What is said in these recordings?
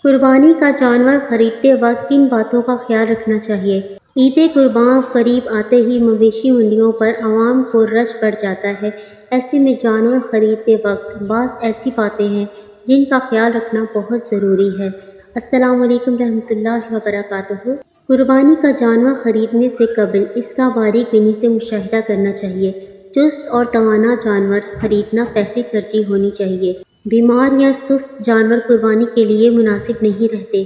قربانی کا جانور خریدتے وقت کن باتوں کا خیال رکھنا چاہیے؟ عید قربان قریب آتے ہی مویشی منڈیوں پر عوام کو رش بڑھ جاتا ہے۔ ایسے میں جانور خریدتے وقت بعض ایسی باتیں ہیں جن کا خیال رکھنا بہت ضروری ہے۔ السلام علیکم رحمۃ اللہ وبرکاتہ۔ قربانی کا جانور خریدنے سے قبل اس کا باریک بینی سے مشاہدہ کرنا چاہیے۔ چست اور توانا جانور خریدنا پہلی ترجیح ہونی چاہیے۔ بیمار یا سست جانور قربانی کے لیے مناسب نہیں رہتے۔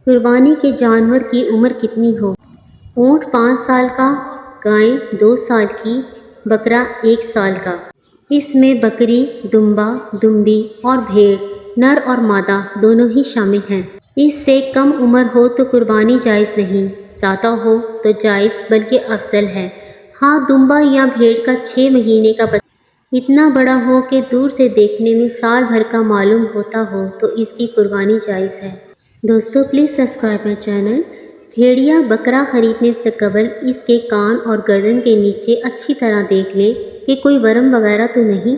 قربانی کے جانور کی عمر کتنی ہو؟ اونٹ 5 سال کا، گائے 2 سال کی، بکرا 1 سال کا۔ اس میں بکری، دمبا، دمبی اور بھیڑ، نر اور مادہ دونوں ہی شامل ہیں۔ اس سے کم عمر ہو تو قربانی جائز نہیں، زیادہ ہو تو جائز بلکہ افضل ہے۔ ہاں، دمبا یا بھیڑ کا 6 مہینے کا بچہ اتنا بڑا ہو کہ دور سے دیکھنے میں سال بھر کا معلوم ہوتا ہو تو اس کی قربانی جائز ہے۔ دوستو پلیز سبسکرائب مائی چینل۔ بھیڑیا بکرا خریدنے سے قبل اس کے کان اور گردن کے نیچے اچھی طرح دیکھ لیں کہ کوئی ورم وغیرہ تو نہیں۔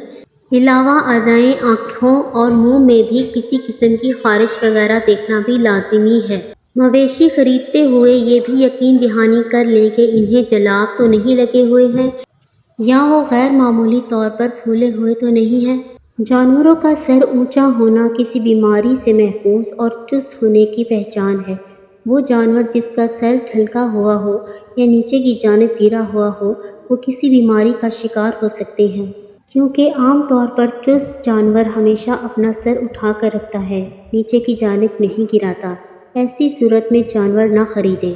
علاوہ ازیں آنکھوں اور منہ میں بھی کسی قسم کی خارش وغیرہ دیکھنا بھی لازمی ہے۔ مویشی خریدتے ہوئے یہ بھی یقین دہانی کر لیں کہ انہیں جلاب تو نہیں لگے ہوئے ہیں یا وہ غیر معمولی طور پر پھولے ہوئے تو نہیں ہیں۔ جانوروں کا سر اونچا ہونا کسی بیماری سے محفوظ اور چست ہونے کی پہچان ہے۔ وہ جانور جس کا سر ڈھلکا ہوا ہو یا نیچے کی جانب گرا ہوا ہو وہ کسی بیماری کا شکار ہو سکتے ہیں، کیونکہ عام طور پر چست جانور ہمیشہ اپنا سر اٹھا کر رکھتا ہے، نیچے کی جانب نہیں گراتا۔ ایسی صورت میں جانور نہ خریدیں۔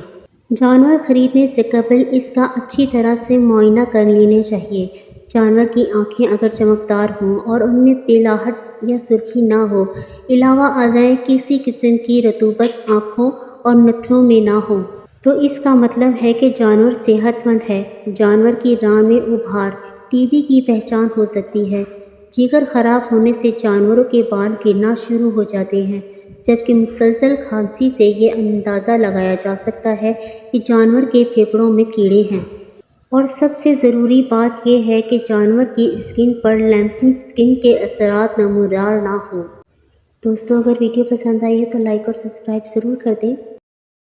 جانور خریدنے سے قبل اس کا اچھی طرح سے معائنہ کر لینا چاہیے۔ جانور کی آنکھیں اگر چمکدار ہوں اور ان میں پیلاہٹ یا سرخی نہ ہو، علاوہ ازیں کسی قسم کی رطوبت آنکھوں اور نتھنوں میں نہ ہو، تو اس کا مطلب ہے کہ جانور صحت مند ہے۔ جانور کی ران میں ابھار ٹی بی کی پہچان ہو سکتی ہے۔ جگر خراب ہونے سے جانوروں کے بال گرنا شروع ہو جاتے ہیں، جبکہ مسلسل کھانسی سے یہ اندازہ لگایا جا سکتا ہے کہ جانور کے پھیپھڑوں میں کیڑے ہیں۔ اور سب سے ضروری بات یہ ہے کہ جانور کی اسکن پر لیمپی اسکن کے اثرات نمودار نہ ہوں۔ دوستو اگر ویڈیو پسند آئی ہے تو لائک اور سبسکرائب ضرور کر دیں۔